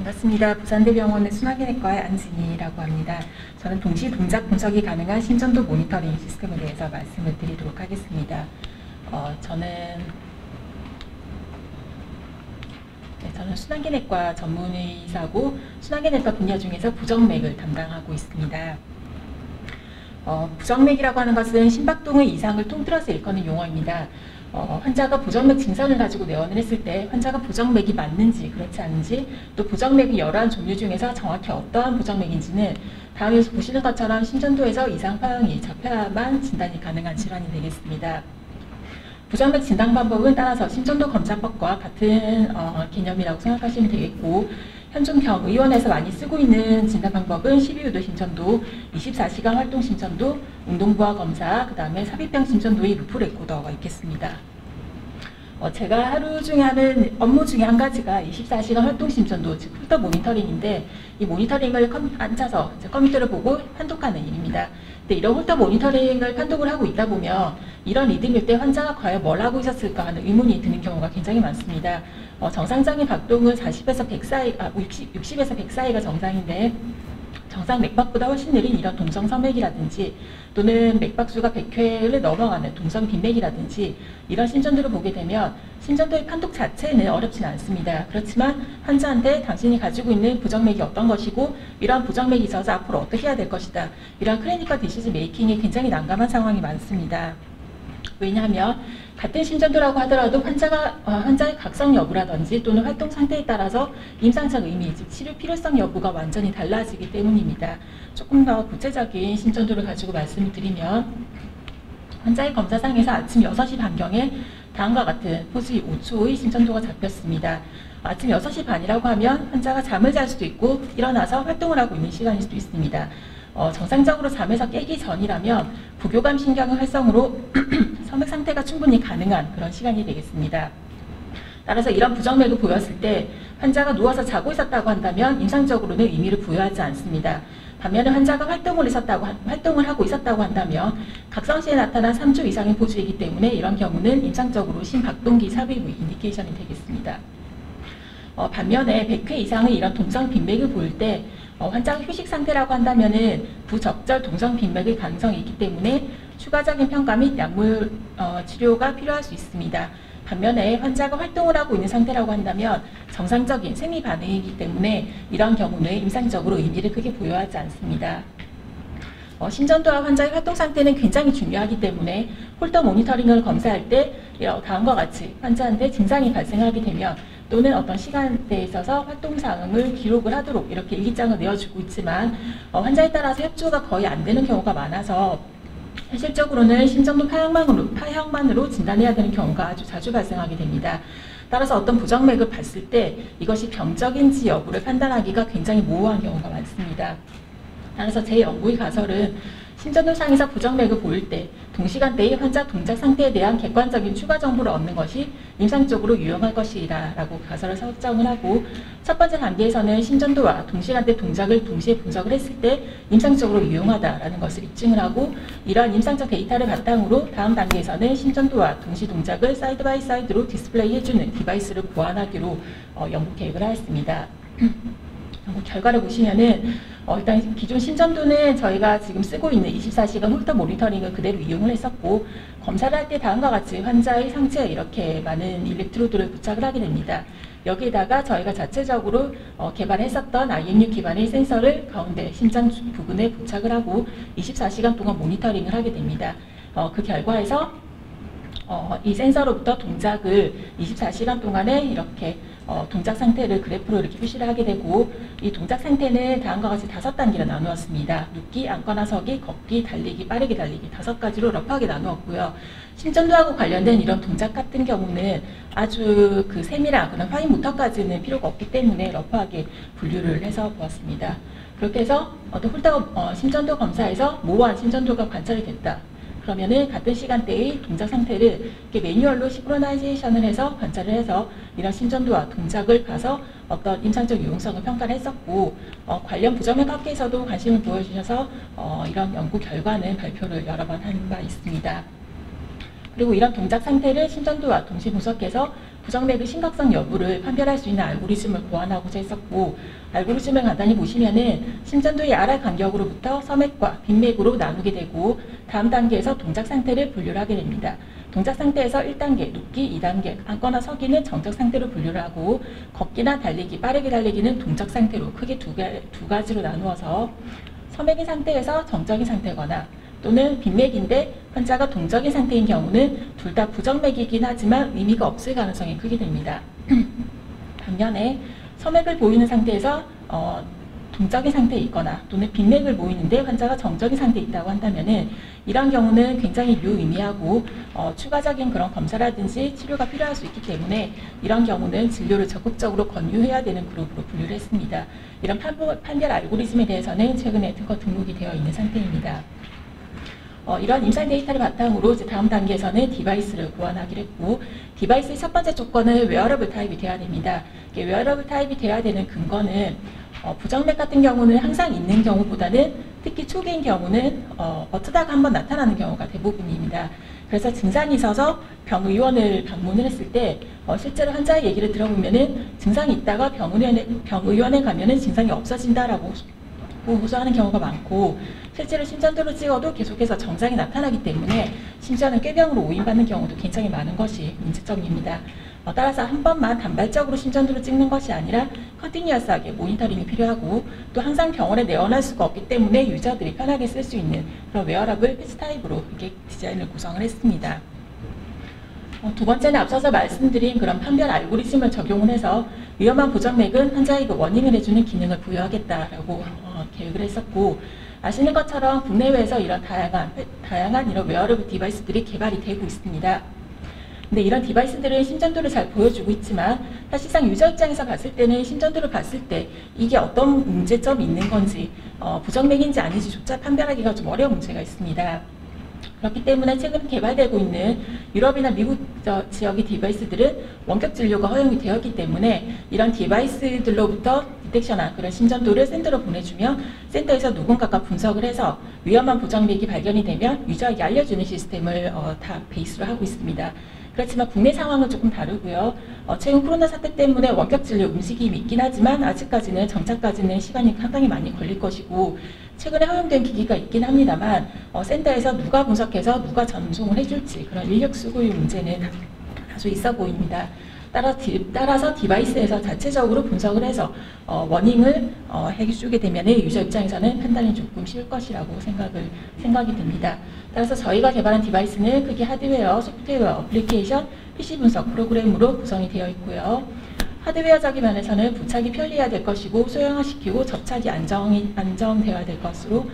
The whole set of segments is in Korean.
반갑습니다. 부산대병원의 순환기내과의 안진희라고 합니다. 저는 동시 동작 분석이 가능한 심전도 모니터링 시스템에 대해서 말씀을 드리도록 하겠습니다. 저는 순환기내과 전문의사고 순환기내과 분야 중에서 부정맥을 담당하고 있습니다. 부정맥이라고 하는 것은 심박동의 이상을 통틀어서 일컫는 용어입니다. 환자가 부정맥 증상을 가지고 내원을 했을 때 환자가 부정맥이 맞는지 그렇지 않은지, 또 부정맥이 여러한 종류 중에서 정확히 어떠한 부정맥인지는 다음에서 보시는 것처럼 심전도에서 이상 파형이 잡혀야만 진단이 가능한 질환이 되겠습니다. 부정맥 진단 방법은 따라서 심전도 검사법과 같은 개념이라고 생각하시면 되겠고, 현존 병의원에서 많이 쓰고 있는 진단 방법은 12유도 심전도, 24시간 활동 심전도, 운동부하 검사, 그 다음에 삽입형 심전도의 루프 레코더가 있겠습니다. 제가 하루 중에 하는 업무 중에 한 가지가 24시간 활동 심전도, 즉 홀더 모니터링인데, 이 모니터링을 앉아서 컴퓨터를 보고 판독하는 일입니다. 근데 이런 홀더 모니터링을 판독을 하고 있다 보면 이런 리듬일 때 환자가 과연 뭘 하고 있었을까 하는 의문이 드는 경우가 굉장히 많습니다. 정상적인 박동은 40에서 100 사이, 60에서 100 사이가 정상인데, 정상 맥박보다 훨씬 느린 이런 동성서맥이라든지, 또는 맥박수가 100회를 넘어가는 동성 빈맥이라든지, 이런 심전도를 보게 되면 심전도의 판독 자체는 어렵진 않습니다. 그렇지만 환자한테 당신이 가지고 있는 부정맥이 어떤 것이고, 이러한 부정맥이 있어서 앞으로 어떻게 해야 될 것이다, 이러한 클리니컬 디시즈 메이킹에 굉장히 난감한 상황이 많습니다. 왜냐하면 같은 심전도라고 하더라도 환자의 각성 여부라든지 또는 활동 상태에 따라서 임상적 의미, 즉 치료 필요성 여부가 완전히 달라지기 때문입니다. 조금 더 구체적인 심전도를 가지고 말씀을 드리면, 환자의 검사상에서 아침 6시 반경에 다음과 같은 포즈 5초의 심전도가 잡혔습니다. 아침 6시 반이라고 하면 환자가 잠을 잘 수도 있고 일어나서 활동을 하고 있는 시간일 수도 있습니다. 정상적으로 잠에서 깨기 전이라면 부교감 신경의 활성으로 서맥 상태가 충분히 가능한 그런 시간이 되겠습니다. 따라서 이런 부정맥을 보였을 때 환자가 누워서 자고 있었다고 한다면 임상적으로는 의미를 부여하지 않습니다. 반면에 환자가 활동을 하고 있었다고 한다면 각성 시에 나타난 3초 이상의 포즈이기 때문에 이런 경우는 임상적으로 심박동기 삽입의 인디케이션이 되겠습니다. 반면에 100회 이상의 이런 동성 빈맥을 보일 때 환자가 휴식 상태라고 한다면은 부적절 동성 빈맥의 가능성이 있기 때문에 추가적인 평가 및 약물 치료가 필요할 수 있습니다. 반면에 환자가 활동을 하고 있는 상태라고 한다면 정상적인 생리 반응이기 때문에 이러한 경우는 임상적으로 의미를 크게 부여하지 않습니다. 심전도와 환자의 활동 상태는 굉장히 중요하기 때문에 홀더 모니터링을 검사할 때 다음과 같이 환자한테 증상이 발생하게 되면, 또는 어떤 시간대에 있어서 활동사항을 기록을 하도록 이렇게 일기장을 내어주고 있지만, 환자에 따라서 협조가 거의 안 되는 경우가 많아서 현실적으로는 심전도 파형만으로 진단해야 되는 경우가 아주 자주 발생하게 됩니다. 따라서 어떤 부정맥을 봤을 때 이것이 병적인지 여부를 판단하기가 굉장히 모호한 경우가 많습니다. 따라서 제 연구의 가설은 심전도상에서 부정맥을 보일 때 동시간대의 환자 동작 상태에 대한 객관적인 추가 정보를 얻는 것이 임상적으로 유용할 것이다 라고 가설을 설정을 하고, 첫 번째 단계에서는 심전도와 동시간대 동작을 동시에 분석을 했을 때 임상적으로 유용하다라는 것을 입증을 하고, 이러한 임상적 데이터를 바탕으로 다음 단계에서는 심전도와 동시 동작을 사이드 바이 사이드로 디스플레이 해주는 디바이스를 보완하기로 연구 계획을 하였습니다. 결과를 보시면은 일단 기존 심전도는 저희가 지금 쓰고 있는 24시간 홀더 모니터링을 그대로 이용을 했었고, 검사를 할 때 다음과 같이 환자의 상체에 이렇게 많은 일렉트로드를 부착을 하게 됩니다. 여기에다가 저희가 자체적으로 개발했었던 IMU 기반의 센서를 가운데 심장 부근에 부착을 하고 24시간 동안 모니터링을 하게 됩니다. 그 결과에서 이 센서로부터 동작을 24시간 동안에 이렇게 동작 상태를 그래프로 이렇게 표시를 하게 되고, 이 동작 상태는 다음과 같이 5단계로 나누었습니다. 눕기, 앉거나 서기, 걷기, 달리기, 빠르게 달리기 5가지로 러프하게 나누었고요. 심전도하고 관련된 이런 동작 같은 경우는 아주 세밀한 그런 파인 모터까지는 필요가 없기 때문에 러프하게 분류를 해서 보았습니다. 그렇게 해서 홀더 심전도 검사에서 모호한 심전도가 관찰이 됐다. 그러면은 같은 시간대의 동작 상태를 이렇게 매뉴얼로 시크로나이제이션을 해서 관찰을 해서 이런 심전도와 동작을 봐서 어떤 임상적 유용성을 평가를 했었고, 관련 부정맥 학계에서도 관심을 보여주셔서 이런 연구 결과는 발표를 여러 번 한 바 있습니다. 그리고 이런 동작 상태를 심전도와 동시 분석해서 부정맥의 심각성 여부를 판별할 수 있는 알고리즘을 고안하고자 했었고, 알고리즘을 간단히 보시면은 심전도의 RR 간격으로부터 서맥과 빈맥으로 나누게 되고, 다음 단계에서 동작 상태를 분류를 하게 됩니다. 동작 상태에서 1단계, 눕기, 2단계, 앉거나 서기는 정적 상태로 분류를 하고, 걷기나 달리기, 빠르게 달리기는 동적 상태로 크게 두 가지로 나누어서 서맥인 상태에서 정적인 상태거나 또는 빈맥인데 환자가 동적인 상태인 경우는 둘 다 부정맥이긴 하지만 의미가 없을 가능성이 크게 됩니다. 반면에 서맥을 보이는 상태에서 동적인 상태에 있거나 또는 빈맥을 보이는데 환자가 정적인 상태에 있다고 한다면은 이런 경우는 굉장히 유의미하고 추가적인 그런 검사라든지 치료가 필요할 수 있기 때문에 이런 경우는 진료를 적극적으로 권유해야 되는 그룹으로 분류를 했습니다. 이런 판별 알고리즘에 대해서는 최근에 특허 등록이 되어 있는 상태입니다. 이런 임상 데이터를 바탕으로 이제 다음 단계에서는 디바이스를 고안하기로 했고, 디바이스의 첫 번째 조건은 웨어러블 타입이 되어야 됩니다. 웨어러블 타입이 되어야 되는 근거는 부정맥 같은 경우는 항상 있는 경우보다는 특히 초기인 경우는 어쩌다가 한번 나타나는 경우가 대부분입니다. 그래서 증상이 있어서 병의원을 방문을 했을 때 실제로 환자의 얘기를 들어보면은 증상이 있다가 병의원에 가면은 증상이 없어진다라고 호소하는 경우가 많고, 실제로 심전도를 찍어도 계속해서 정상이 나타나기 때문에 심지어는 꾀병으로 오인받는 경우도 굉장히 많은 것이 문제점입니다. 따라서 한 번만 단발적으로 심전도를 찍는 것이 아니라 컨티뉴어스하게 모니터링이 필요하고, 또 항상 병원에 내원할 수가 없기 때문에 유저들이 편하게 쓸 수 있는 그런 웨어러블 패치 타입으로 이렇게 디자인을 구성을 했습니다. 두 번째는 앞서서 말씀드린 그런 판별 알고리즘을 적용을 해서 위험한 부정맥은 환자에게 워닝을 해주는 기능을 부여하겠다라고 계획을 했었고, 아시는 것처럼 국내외에서 이런 다양한 이런 웨어러블 디바이스들이 개발이 되고 있습니다. 근데 이런 디바이스들은 심전도를 잘 보여주고 있지만 사실상 유저 입장에서 봤을 때는 심전도를 봤을 때 이게 어떤 문제점이 있는 건지 부정맥인지 아닌지조차 판별하기가 좀 어려운 문제가 있습니다. 그렇기 때문에 최근 개발되고 있는 유럽이나 미국 지역의 디바이스들은 원격 진료가 허용이 되었기 때문에 이런 디바이스들로부터 디텍션한 그런 심전도를 센터로 보내주며 센터에서 누군가가 분석을 해서 위험한 부정맥이 발견이 되면 유저에게 알려주는 시스템을 다 베이스로 하고 있습니다. 그렇지만 국내 상황은 조금 다르고요. 최근 코로나 사태 때문에 원격 진료 움직임이 있긴 하지만 아직까지는 정착까지는 시간이 상당히 많이 걸릴 것이고, 최근에 허용된 기기가 있긴 합니다만 센터에서 누가 분석해서 누가 전송을 해줄지 그런 인력 수급의 문제는 다소 있어 보입니다. 따라서 디바이스에서 자체적으로 분석을 해서 워닝을 해주게 되면 유저 입장에서는 판단이 조금 쉬울 것이라고 생각이 듭니다. 따라서 저희가 개발한 디바이스는 크게 하드웨어, 소프트웨어, 어플리케이션, PC 분석 프로그램으로 구성이 되어 있고요. 하드웨어적인 면에서는 부착이 편리해야 될 것이고 소형화시키고 접착이 안정되어야 될 것으로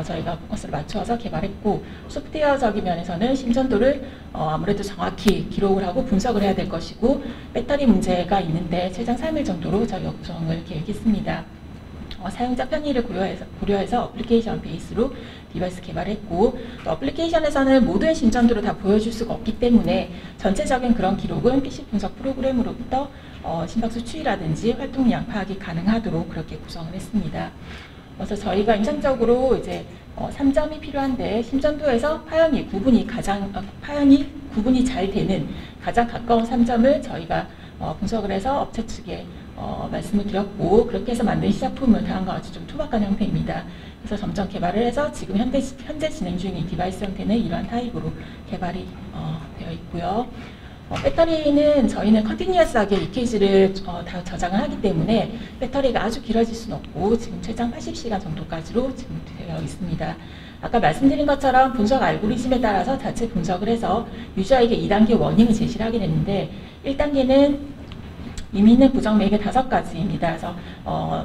저희가 포커스를 맞추어서 개발했고, 소프트웨어적인 면에서는 심전도를 아무래도 정확히 기록을 하고 분석을 해야 될 것이고, 배터리 문제가 있는데 최장 3일 정도로 저희가 구성을 계획했습니다. 사용자 편의를 고려해서 어플리케이션 베이스로 디바이스 개발했고, 또 어플리케이션에서는 모든 심전도를 다 보여줄 수가 없기 때문에 전체적인 그런 기록은 PC 분석 프로그램으로부터 심박수 추이라든지 활동량 파악이 가능하도록 그렇게 구성을 했습니다. 그래서 저희가 임상적으로 이제 3점이 필요한데 심전도에서 파형이 구분이 잘 되는 가장 가까운 3점을 저희가 분석을 해서 업체 측에 말씀을 드렸고, 그렇게 해서 만든 시작품은 다음과 같이 좀 투박한 형태입니다. 그래서 점점 개발을 해서 지금 현재 진행 중인 디바이스 형태는 이러한 타입으로 개발이 되어 있고요. 배터리는 저희는 컨티뉴어스하게 EKG를 다 저장을 하기 때문에 배터리가 아주 길어질 수는 없고 지금 최장 80시간 정도까지로 지금 되어 있습니다. 아까 말씀드린 것처럼 분석 알고리즘에 따라서 자체 분석을 해서 유저에게 2단계 워닝을 제시를 하게 되는데, 1단계는 이미 있는 부정맥의 5가지입니다. 그래서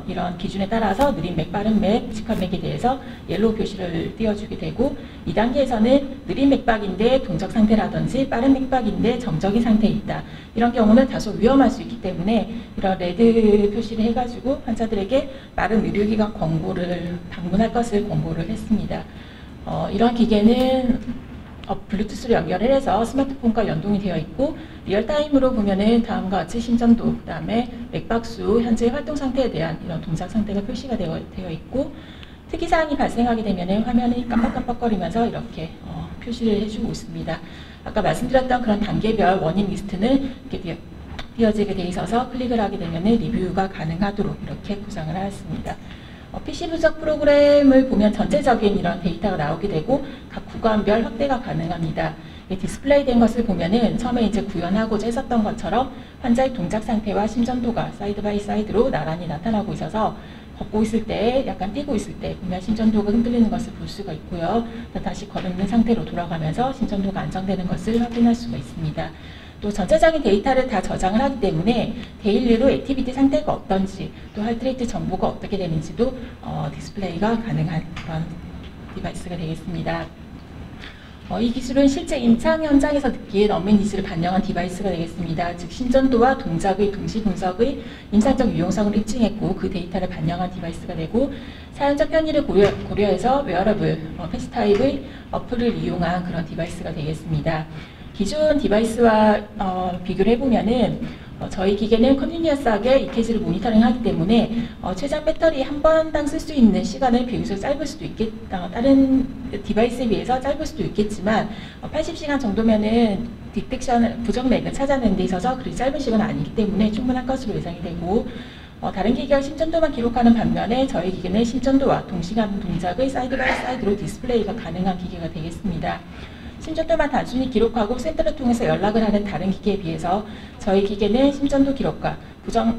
이런 기준에 따라서 느린 맥, 빠른 맥, 직한 맥에 대해서 옐로우 표시를 띄워주게 되고, 2단계에서는 느린 맥박인데 동적 상태라든지 빠른 맥박인데 정적인 상태에 있다. 이런 경우는 다소 위험할 수 있기 때문에 이런 레드 표시를 해가지고 환자들에게 빠른 의료기관 방문할 것을 권고를 했습니다. 이런 기계는 블루투스로 연결을 해서 스마트폰과 연동이 되어 있고, 리얼타임으로 보면은 다음과 같이 심전도, 그 다음에 맥박수, 현재 활동 상태에 대한 이런 동작 상태가 표시가 되어 있고, 특이사항이 발생하게 되면 화면이 깜빡깜빡거리면서 이렇게 표시를 해주고 있습니다. 아까 말씀드렸던 그런 단계별 원인 리스트는 이렇게 띄어지게 돼 있어서 클릭을 하게 되면 리뷰가 가능하도록 이렇게 구성을 하였습니다. PC 분석 프로그램을 보면 전체적인 이런 데이터가 나오게 되고 각 구간별 확대가 가능합니다. 디스플레이 된 것을 보면은 처음에 이제 구현하고자 했었던 것처럼 환자의 동작 상태와 심전도가 사이드 바이 사이드로 나란히 나타나고 있어서 걷고 있을 때, 약간 뛰고 있을 때 보면 심전도가 흔들리는 것을 볼 수가 있고요. 다시 걸어있는 상태로 돌아가면서 심전도가 안정되는 것을 확인할 수가 있습니다. 또 전체적인 데이터를 다 저장을 하기 때문에 데일리로 액티비티 상태가 어떤지, 또 하트레이트 정보가 어떻게 되는지도 디스플레이가 가능한 그런 디바이스가 되겠습니다. 이 기술은 실제 임상 현장에서 느낀 언met 니즈를 반영한 디바이스가 되겠습니다. 즉 심전도와 동작의 동시 분석의 임상적 유용성을 입증했고 그 데이터를 반영한 디바이스가 되고 사용자 편의를 고려해서 웨어러블, 패치 타입의 어플을 이용한 그런 디바이스가 되겠습니다. 기존 디바이스와 비교를 해보면은 저희 기계는 컨티뉴어스하게 EKG를 모니터링하기 때문에 최장 배터리 한 번당 쓸 수 있는 시간은 비교적 짧을 수도 다른 디바이스에 비해서 짧을 수도 있겠지만 80시간 정도면은 디텍션 부정맥을 찾아내는 데 있어서 그리 짧은 시간은 아니기 때문에 충분한 것으로 예상이 되고 다른 기계가 심전도만 기록하는 반면에 저희 기계는 심전도와 동시간 동작의 사이드 바이 사이드로 디스플레이가 가능한 기계가 되겠습니다. 심전도만 단순히 기록하고 센터를 통해서 연락을 하는 다른 기계에 비해서 저희 기계는 심전도 기록과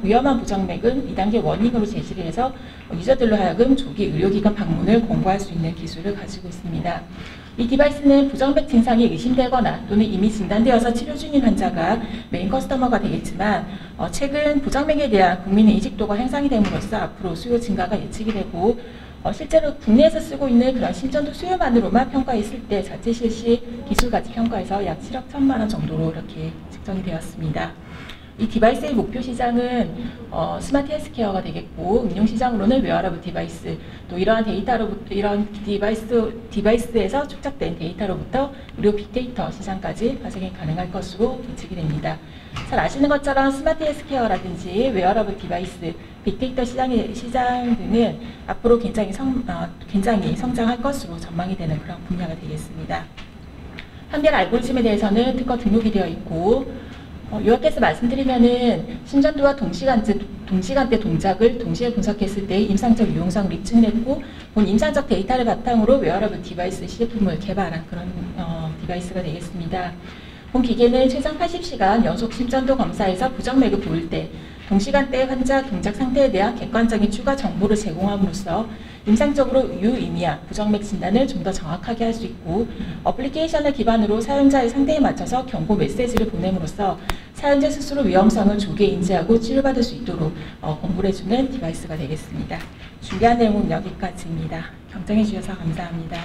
위험한 부정맥은 2단계 워닝으로 제시를 해서 유저들로 하여금 조기 의료기관 방문을 권고할 수 있는 기술을 가지고 있습니다. 이 디바이스는 부정맥 증상이 의심되거나 또는 이미 진단되어서 치료 중인 환자가 메인 커스터머가 되겠지만 최근 부정맥에 대한 국민의 인식도가 향상이 됨으로써 앞으로 수요 증가가 예측이 되고 실제로 국내에서 쓰고 있는 그런 심전도 수요만으로만 평가했을 때 자체 실시 기술가치 평가에서 약 7억 1천만 원 정도로 이렇게 측정이 되었습니다. 이 디바이스의 목표 시장은 스마트 헬스케어가 되겠고 응용 시장으로는 웨어러블 디바이스 또 이러한 디바이스에서 축적된 데이터로부터 의료 빅데이터 시장까지 발생이 가능할 것으로 예측이 됩니다. 잘 아시는 것처럼 스마트 헬스케어라든지 웨어러블 디바이스, 빅데이터 시장 등은 앞으로 굉장히 성장할 것으로 전망이 되는 그런 분야가 되겠습니다. 판별 알고리즘에 대해서는 특허 등록이 되어 있고 요약해서 말씀드리면은 심전도와 동시간대 동작을 동시에 분석했을 때 임상적 유용성을 입증을 했고 본 임상적 데이터를 바탕으로 웨어러블 디바이스 시제품을 개발한 그런 디바이스가 되겠습니다. 본 기계는 최장 80시간 연속 심전도 검사에서 부정맥을 보일 때 동시간대 환자 동작 상태에 대한 객관적인 추가 정보를 제공함으로써 임상적으로 유의미한 부정맥 진단을 좀 더 정확하게 할 수 있고 어플리케이션을 기반으로 사용자의 상태에 맞춰서 경고 메시지를 보냄으로써 사용자 스스로 위험성을 조기에 인지하고 치료받을 수 있도록 공부를 해주는 디바이스가 되겠습니다. 준비한 내용은 여기까지입니다. 경청해 주셔서 감사합니다.